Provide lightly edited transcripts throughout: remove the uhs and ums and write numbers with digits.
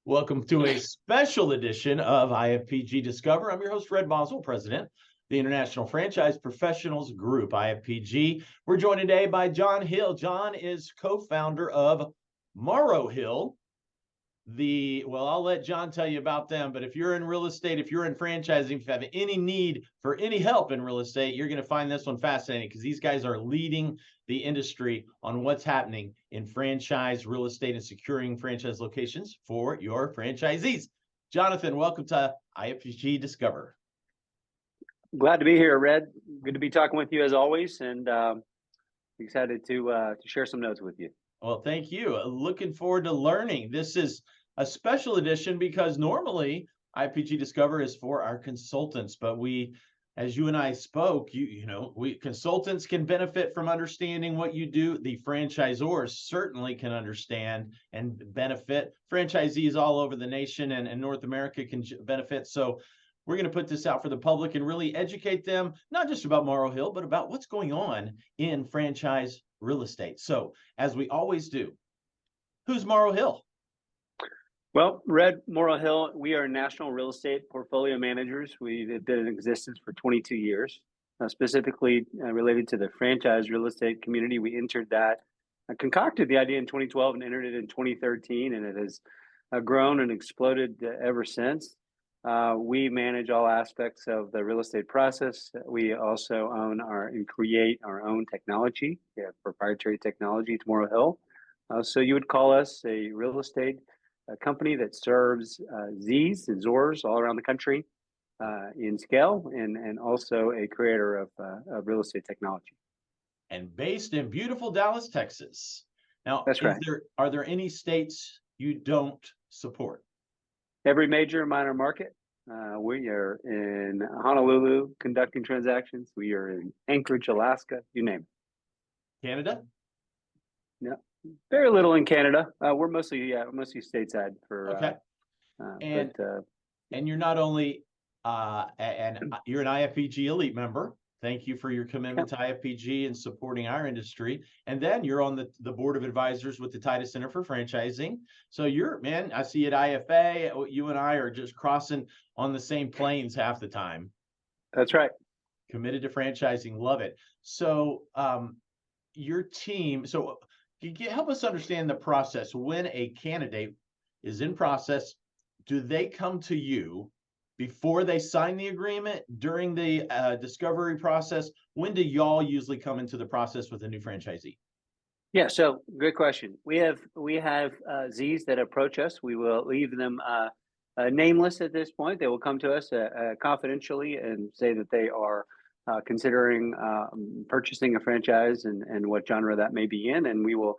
Welcome to a special edition of IFPG Discover. I'm your host, Red Boswell, President, the International Franchise Professionals Group, IFPG. We're joined today by John Hill. John is co-founder of Morrow Hill. I'll let John tell you about them, but if you're in real estate, if you're in franchising, if you have any need for any help in real estate, you're going to find this one fascinating because these guys are leading the industry on what's happening in franchise real estate and securing franchise locations for your franchisees. Jonathan, welcome to IFPG Discover. Glad to be here, Red. Good to be talking with you as always, and excited to share some notes with you. Well, thank you. Looking forward to learning. This is a special edition because normally IFPG Discover is for our consultants, but as you and I spoke, we consultants can benefit from understanding what you do. The franchisors certainly can understand and benefit. Franchisees all over the nation and North America can benefit. So we're going to put this out for the public and really educate them, not just about Morrow Hill, but about what's going on in franchise real estate. So as we always do, who's Morrow Hill? Well, Red, Morrow Hill, we are national real estate portfolio managers. We've been in existence for 22 years, specifically related to the franchise real estate community. We entered that, concocted the idea in 2012 and entered it in 2013, and it has grown and exploded ever since. We manage all aspects of the real estate process. We also own and create our own technology, proprietary technology at Morrow Hill. So you would call us a real estate company that serves Zs and Zors all around the country in scale, and also a creator of real estate technology. And based in beautiful Dallas, Texas. Now, that's right. Are there any states you don't support? Every major and minor market. We are in Honolulu conducting transactions. We are in Anchorage, Alaska, you name it. Canada? Yeah, very little in Canada. We're mostly stateside for. Okay. And you're not only you're an IFPG Elite member. Thank you for your commitment to IFPG and supporting our industry. And then you're on the board of advisors with the Titus Center for Franchising. So I see at IFA, you and I are just crossing on the same planes half the time. That's right. Committed to franchising. Love it. So your team, can you help us understand the process? When a candidate is in process, do they come to you before they sign the agreement, during the discovery process? When do y'all usually come into the process with a new franchisee? Yeah, so good question. We have Zs that approach us. We will leave them nameless at this point. They will come to us confidentially and say that they are considering purchasing a franchise and what genre that may be in, and we will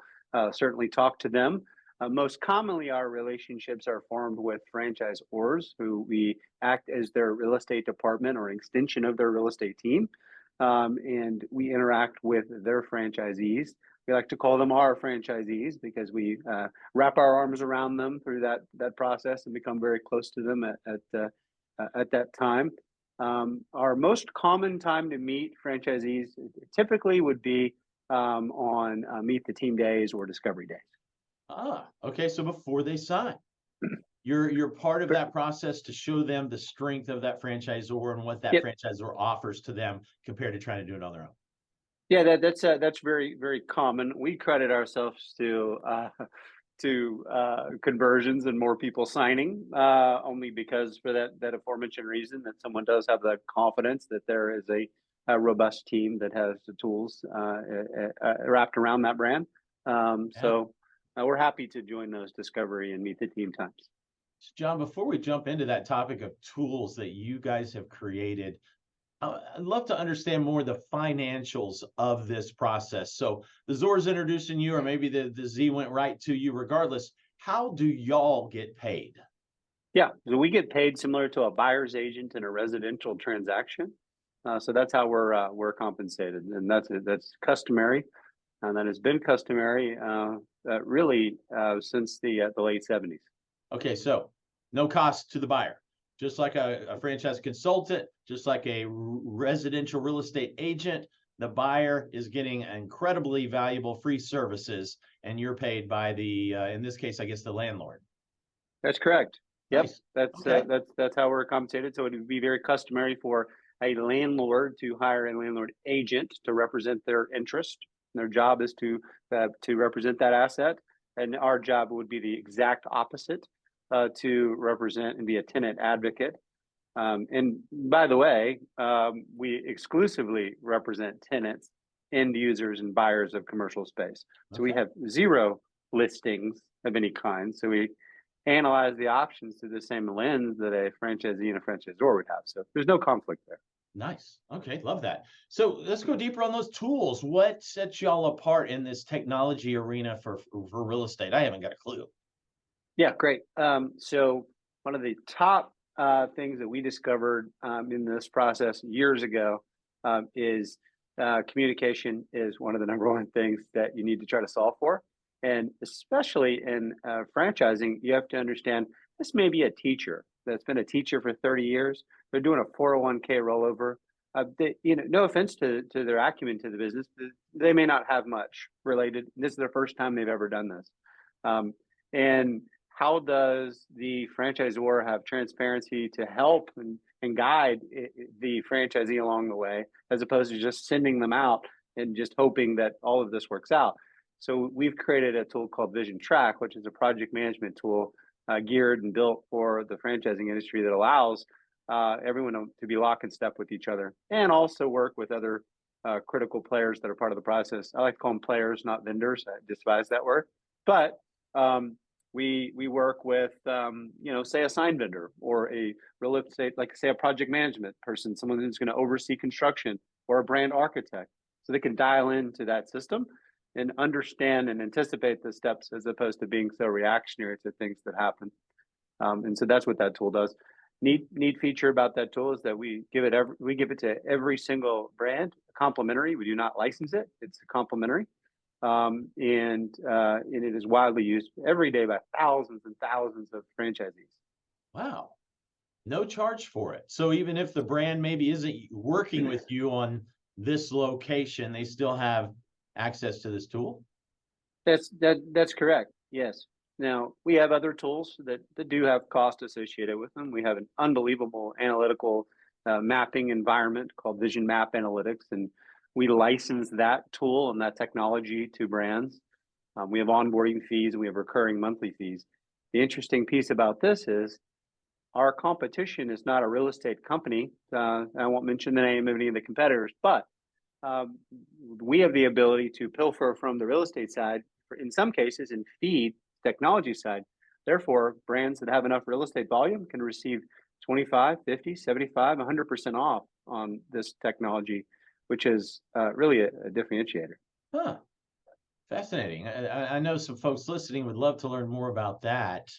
certainly talk to them. Most commonly, our relationships are formed with franchisors who we act as their real estate department or an extension of their real estate team. And we interact with their franchisees. We like to call them our franchisees because we wrap our arms around them through that process and become very close to them at that time. Our most common time to meet franchisees typically would be on meet the team days or discovery days. Okay. So before they sign, you're part of that process to show them the strength of that franchisor and what that franchisor offers to them compared to trying to do it on their own. Yeah, that's very, very common. We credit ourselves to conversions and more people signing, only because for that aforementioned reason that someone does have the confidence that there is a robust team that has the tools wrapped around that brand. So we're happy to join those discovery and meet the team times. John, before we jump into that topic of tools that you guys have created, I'd love to understand more the financials of this process. So the Zor's introducing you, or maybe the Z went right to you regardless. How do y'all get paid? Yeah, so we get paid similar to a buyer's agent in a residential transaction. So that's how we're compensated, and that's customary. And that has been customary really since the late 70s. Okay, so no cost to the buyer, just like a franchise consultant, just like a residential real estate agent. The buyer is getting incredibly valuable free services, and you're paid by in this case, I guess, the landlord. That's correct. Yep, Nice. Okay. that's how we're compensated. So it would be very customary for a landlord to hire a landlord agent to represent their interest. Their job is to represent that asset, and our job would be the exact opposite, to represent and be a tenant advocate. And by the way, we exclusively represent tenants, end users, and buyers of commercial space. So we Okay. have zero listings of any kind. So we analyze the options through the same lens that a franchisee and a franchisor would have. So there's no conflict there. Nice. Okay. Love that. So let's go deeper on those tools. What sets y'all apart in this technology arena for real estate? I haven't got a clue. Yeah, great. So one of the top things that we discovered in this process years ago is communication is one of the number one things that you need to try to solve for. And especially in franchising, you have to understand this may be a teacher that's been a teacher for 30 years. They're doing a 401k rollover. No offense to their acumen to the business, they may not have much related. This is their first time they've ever done this. And how does the franchisor have transparency to help and guide the franchisee along the way, as opposed to just sending them out and just hoping that all of this works out? So we've created a tool called Vision Track, which is a project management tool geared and built for the franchising industry that allows everyone to be lock and step with each other, and also work with other critical players that are part of the process. I like to call them players, not vendors. I despise that word. But we work with, say a sign vendor or a real estate, like say a project management person, someone who's going to oversee construction, or a brand architect, so they can dial into that system and understand and anticipate the steps, as opposed to being so reactionary to things that happen. And so that's what that tool does. Neat feature about that tool is that we give it to every single brand complimentary. We do not license it; it's complimentary. And it is widely used every day by thousands and thousands of franchisees. Wow. No charge for it. So even if the brand maybe isn't working with you on this location, they still have access to this tool? That's correct. Yes. Now we have other tools that do have cost associated with them. We have an unbelievable analytical mapping environment called Vision Map Analytics, and we license that tool and that technology to brands. We have onboarding fees and we have recurring monthly fees. The interesting piece about this is our competition is not a real estate company. I won't mention the name of any of the competitors, but we have the ability to pilfer from the real estate side, in some cases, and feed technology side. Therefore, brands that have enough real estate volume can receive 25, 50, 75, 100% off on this technology, which is really a differentiator. Huh. Fascinating. I know some folks listening would love to learn more about that.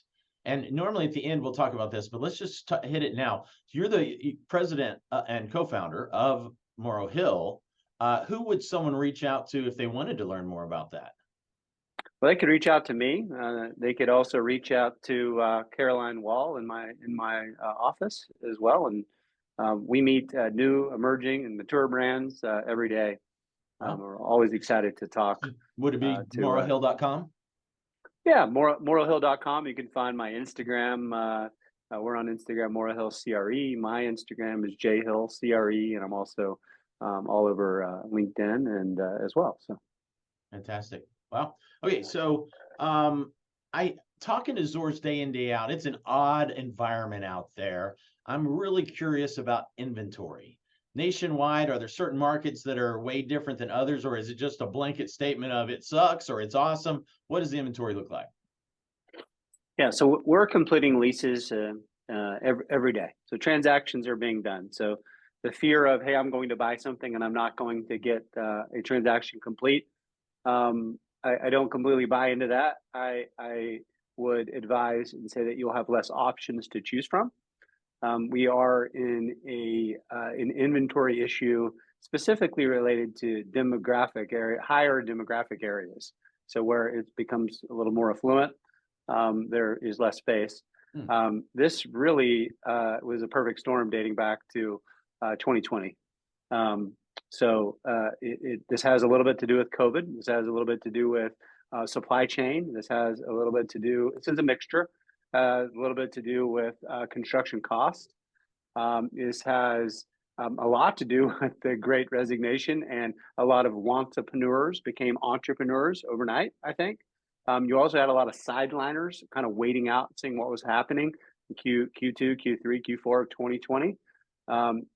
And normally at the end, we'll talk about this, but let's just hit it now. You're the president and co-founder of Morrow Hill. Who would someone reach out to if they wanted to learn more about that? Well, they could reach out to me. They could also reach out to Caroline Wall in my office as well. And we meet new, emerging, and mature brands every day. Well, We're always excited to talk. would it be morrowhill.com? Yeah, morrowhill.com. You can find my Instagram. We're on Instagram, Morrow Hill CRE. My Instagram is jhillcre, and I'm also all over LinkedIn and as well. So fantastic. Wow. Okay, so I talking to Zors day in, day out. It's an odd environment out there. I'm really curious about inventory. Nationwide, are there certain markets that are way different than others, or is it just a blanket statement of it sucks or it's awesome? What does the inventory look like? yeah, so we're completing leases every day. So transactions are being done. So the fear of, hey, I'm going to buy something and I'm not going to get a transaction complete, I don't completely buy into that. I would advise and say that you'll have less options to choose from. We are in an inventory issue specifically related to higher demographic areas. So where it becomes a little more affluent, there is less space. This really was a perfect storm dating back to 2020. This has a little bit to do with COVID. This has a little bit to do with supply chain. This has a little bit to do. This is a mixture. a little bit to do with construction cost. This has a lot to do with the Great Resignation, and a lot of entrepreneurs became entrepreneurs overnight, I think. You also had a lot of sideliners kind of waiting out, seeing what was happening in Q2, Q3, Q4 of 2020. And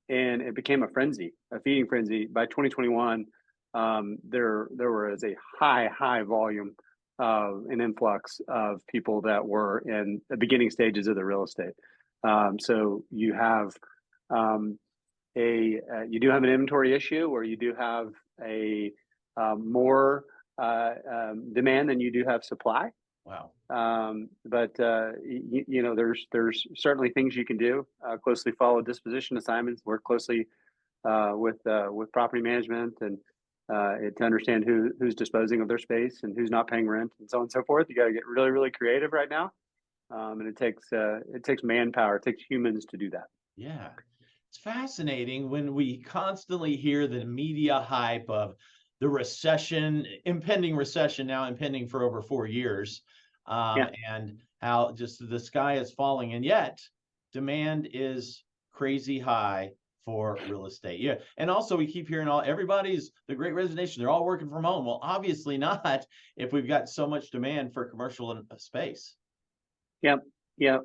it became a frenzy, a feeding frenzy. By 2021, there was a high volume of an influx of people that were in the beginning stages of the real estate. So you have you do have an inventory issue, where you do have a more demand than you do have supply. Wow. But there's certainly things you can do. Closely follow disposition assignments, work closely with property management, and to understand who's disposing of their space and who's not paying rent, and so on and so forth. You got to get really creative right now, and it takes manpower, it takes humans to do that. Yeah, it's fascinating when we constantly hear the media hype of the recession, impending recession, now impending for over 4 years, and how just the sky is falling, and yet demand is crazy high for real estate. Yeah, and also we keep hearing everybody's the Great Resignation. They're all working from home. Well, obviously not if we've got so much demand for commercial space. Yeah. Yeah,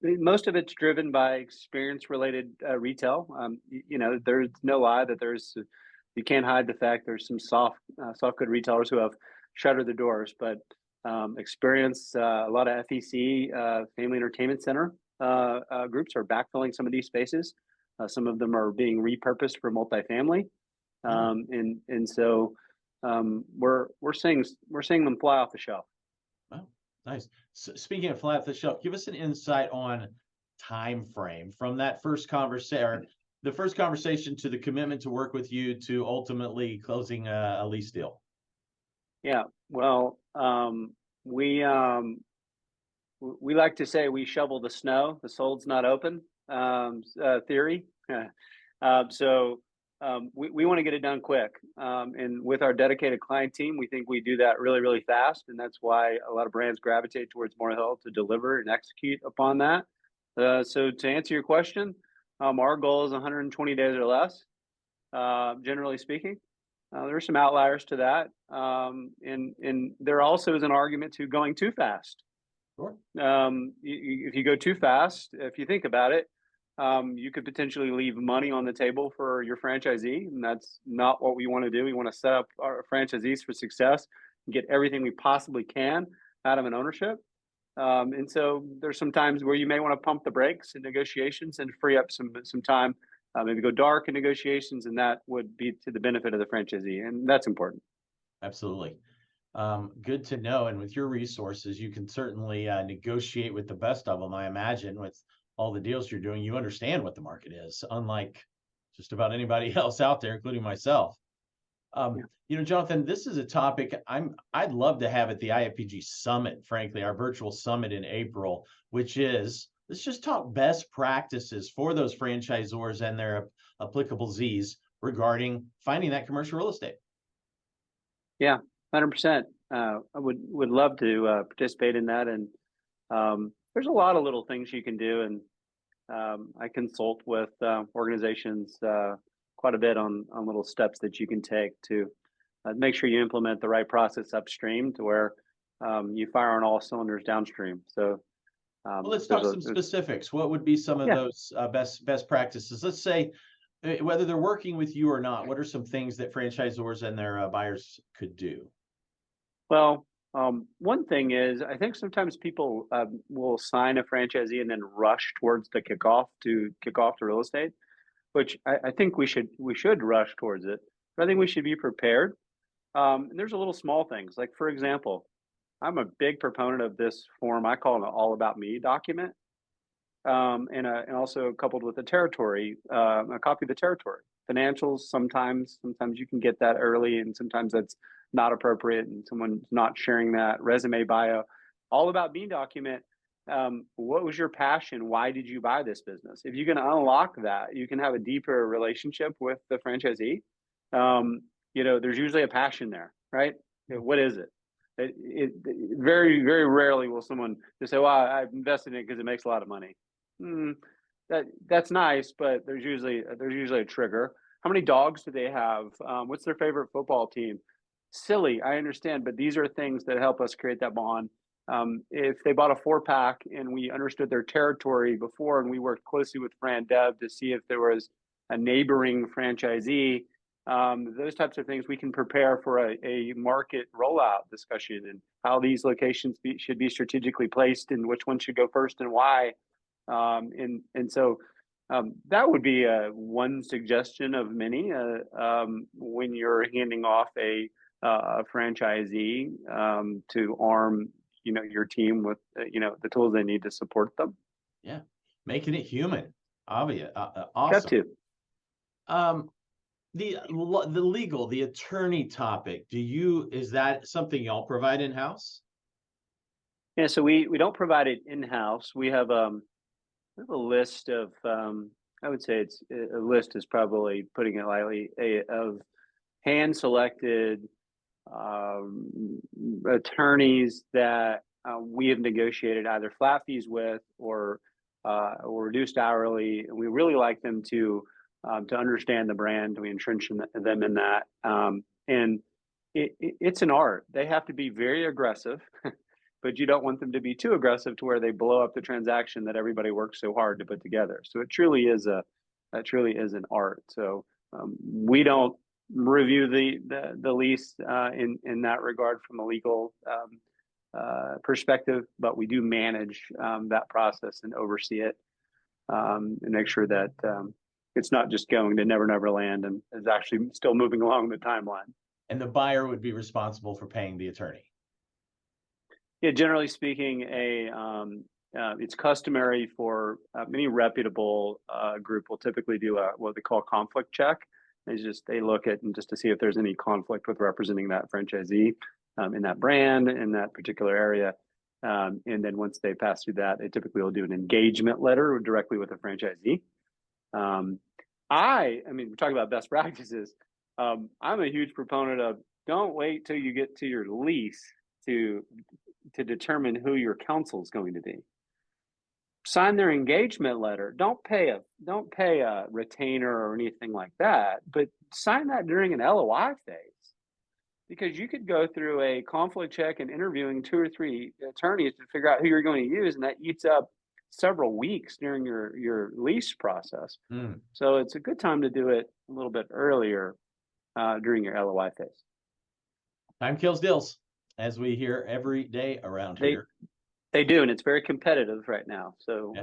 most of it's driven by experience-related retail. There's no lie that you can't hide the fact there's some soft good retailers who have shuttered the doors, but experience, a lot of FEC, family entertainment center groups are backfilling some of these spaces. Some of them are being repurposed for multifamily, and so we're seeing them fly off the shelf. Wow, nice. So speaking of fly off the shelf, give us an insight on time frame from that first conversation, the first conversation, to the commitment to work with you to ultimately closing a lease deal. Yeah, well, we like to say we shovel the snow. The sold's not open theory. So we want to get it done quick. And with our dedicated client team, we think we do that really fast. And that's why a lot of brands gravitate towards Morrow Hill to deliver and execute upon that. So to answer your question, our goal is 120 days or less, generally speaking. There are some outliers to that. And there also is an argument to going too fast. Sure. If you go too fast, if you think about it, you could potentially leave money on the table for your franchisee, and that's not what we want to do. We want to set up our franchisees for success and get everything we possibly can out of an ownership. And so there's some times where you may want to pump the brakes in negotiations and free up some time, maybe go dark in negotiations, and that would be to the benefit of the franchisee, and that's important. Absolutely. Good to know. And with your resources, you can certainly negotiate with the best of them. I imagine with all the deals you're doing, you understand what the market is, unlike just about anybody else out there, including myself. Jonathan, this is a topic I'd love to have at the IFPG Summit, frankly, our virtual summit in April, which is, let's just talk best practices for those franchisors and their applicable Zs regarding finding that commercial real estate. Yeah, 100%. I would love to participate in that. And there's a lot of little things you can do. And I consult with organizations quite a bit on little steps that you can take to make sure you implement the right process upstream to where you fire on all cylinders downstream. So well, let's talk some specifics. What would be some of those best practices? Let's say, whether they're working with you or not, what are some things that franchisors and their buyers could do? Well, one thing is, I think sometimes people will sign a franchisee and then rush towards the kickoff to real estate, which I think we should rush towards it. But I think we should be prepared. And there's a little small things, like, for example, I'm a big proponent of this form. I call it an all about me document. And also coupled with a territory, a copy of the territory. Financials, sometimes you can get that early, and sometimes that's not appropriate, and someone's not sharing that. Resume, bio, all about me document. What was your passion? Why did you buy this business? If you can unlock that, you can have a deeper relationship with the franchisee. There's usually a passion there, right? What is it? Very, very rarely will someone just say, well, I've invested in it because it makes a lot of money. That's nice, but there's usually a trigger. How many dogs do they have? What's their favorite football team? Silly, I understand, but these are things that help us create that bond. If they bought a 4-pack and we understood their territory before, and we worked closely with Fran Dev to see if there was a neighboring franchisee, those types of things we can prepare for a market rollout discussion, and how these locations should be strategically placed, and which one should go first and why. So that would be one suggestion of many when you're handing off a franchisee to arm your team with the tools they need to support them. Yeah, making it human. Obvious. Got awesome. The attorney topic. Is that something y'all provide in house? Yeah, so we don't provide it in house. We have a list of I would say it's a list is probably putting it lightly, of hand selected attorneys that we have negotiated either flat fees with or reduced hourly, and we really like them to understand the brand. We entrench them in that, and it's an art. They have to be very aggressive, but you don't want them to be too aggressive to where they blow up the transaction that everybody works so hard to put together. So it truly is an art. So we don't review the lease in that regard from a legal perspective, but we do manage that process and oversee it, and make sure that it's not just going to never land and is actually still moving along the timeline. And the buyer would be responsible for paying the attorney. Yeah, generally speaking, it's customary for many reputable group will typically do what they call a conflict check. They look at and just to see if there's any conflict with representing that franchisee in that brand in that particular area, and then once they pass through that, they typically will do an engagement letter directly with the franchisee. I mean, we're talking about best practices. I'm a huge proponent of don't wait till you get to your lease to determine who your counsel is going to be. Sign their engagement letter. Don't pay a retainer or anything like that, but sign that during an LOI phase, because you could go through a conflict check and interviewing 2 or 3 attorneys to figure out who you're going to use, and that eats up several weeks during your lease process. So it's a good time to do it a little bit earlier during your LOI phase. Time kills deals, as we hear every day around here. They do, and it's very competitive right now. So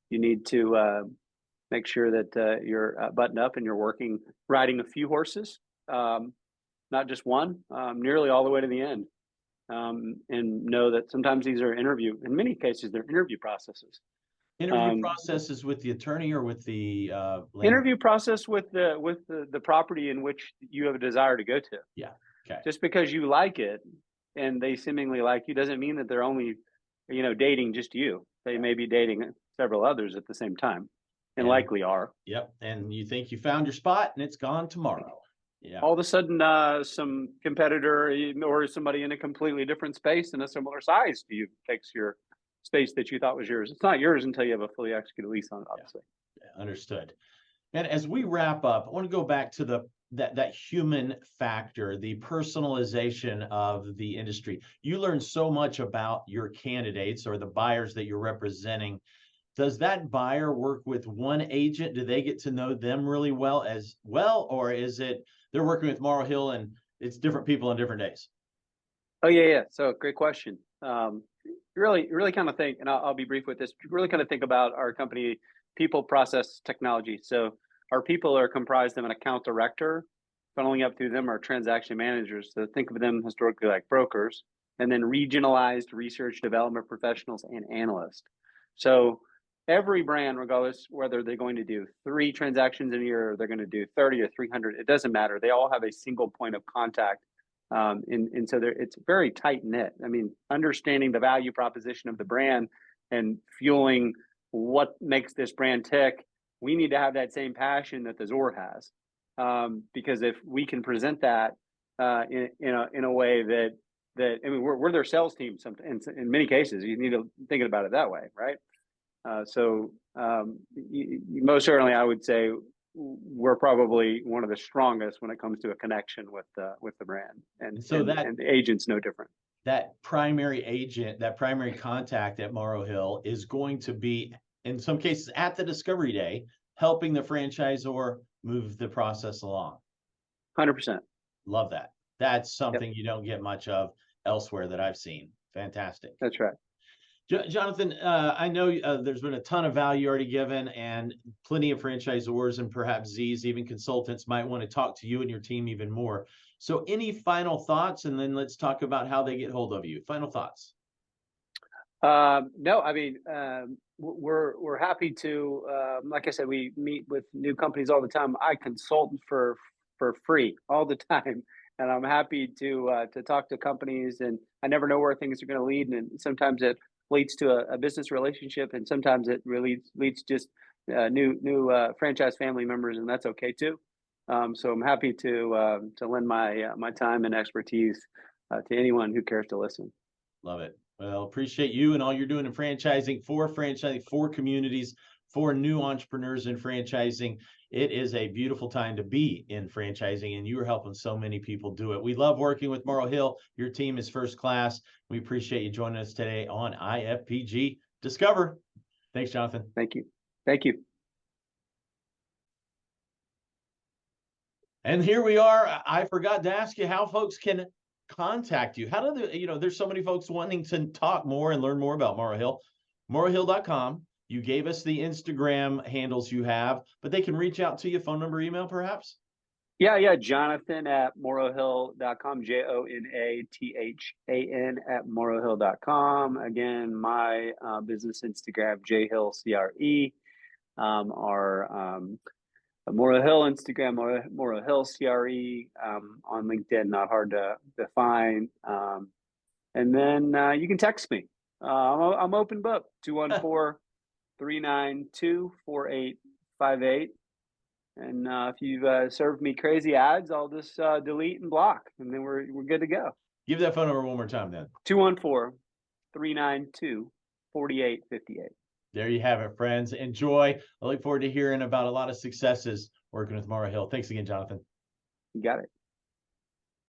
you need to make sure that you're buttoned up and you're riding a few horses, not just one, nearly all the way to the end. And know that sometimes these are in many cases, they're interview processes. Interview processes with the attorney or with the interview process with the property in which you have a desire to go to. Yeah. Okay. Just because you like it and they seemingly like you doesn't mean that they're only, dating just you. They may be dating several others at the same time, and likely are. Yep. And you think you found your spot and it's gone tomorrow. Yeah. All of a sudden, some competitor or somebody in a completely different space in a similar size to you takes your space that you thought was yours. It's not yours until you have a fully executed lease on it, obviously. Yeah, understood. And as we wrap up, I want to go back to that human factor, the personalization of the industry. You learn so much about your candidates or the buyers that you're representing. Does that buyer work with one agent? Do they get to know them really well as well? Or is it they're working with Morrow Hill and it's different people on different days? Oh, yeah. So great question. Really kind of think, and I'll be brief with this, really kind of think about our company, people, process, technology. So our people are comprised of an account director. Funneling up through them are transaction managers. So think of them historically like brokers, and then regionalized research development professionals and analysts. So every brand, regardless whether they're going to do 3 transactions in a year or they're going to do 30 or 300, it doesn't matter. They all have a single point of contact. And so it's very tight knit. I mean, understanding the value proposition of the brand and fueling what makes this brand tick, we need to have that same passion that the Zor has. Because if we can present that in a way that that, I mean, we're their sales team. In many cases, you need to think about it that way, right? Most certainly, I would say we're probably one of the strongest when it comes to a connection with the brand, and So and the agent's no different. that primary agent, that primary contact at Morrow Hill is going to be, in some cases, at the discovery day, helping the franchisor move the process along. 100%. Love that. That's Yep, something you don't get much of elsewhere that I've seen. Fantastic. that's right. Jonathan, I know there's been a ton of value already given, and plenty of franchisors and perhaps Z's, even consultants, might want to talk to you and your team even more. So, any final thoughts? And then let's talk about how they get hold of you. Final thoughts. No, I mean, we're happy to, like I said, we meet with new companies all the time. I consult for free all the time, and I'm happy to talk to companies. And I never know where things are going to lead, and sometimes it leads to a business relationship, and sometimes it really leads just new franchise family members, and that's okay too. So I'm happy to lend my time and expertise to anyone who cares to listen. Love it. Well, appreciate you and all you're doing in franchising, for communities, for new entrepreneurs in franchising. It is a beautiful time to be in franchising, and you are helping so many people do it. We love working with Morrow Hill. Your team is first class. We appreciate you joining us today on IFPG Discover. Thanks, Jonathan. Thank you. Thank you. And here we are. I forgot to ask you how folks can contact you. How do they, there's so many folks wanting to talk more and learn more about Morrow Hill. MorrowHill.com. You gave us the Instagram handles you have, but they can reach out to you, phone number, email, perhaps? Yeah. Jonathan at morrowhill.com, JONATHAN at morrowhill.com. Again, my business Instagram, jhillcre. Our Morrow Hill Instagram, Morrow Hill CRE. On LinkedIn, not hard to find. And then you can text me. I'm open book, 214-392-4858. And if you've served me crazy ads, I'll just delete and block, and then we're good to go. Give that phone number one more time then. 214-392-4858. There you have it, friends. Enjoy. I look forward to hearing about a lot of successes working with Morrow Hill. Thanks again, Jonathan. You got it.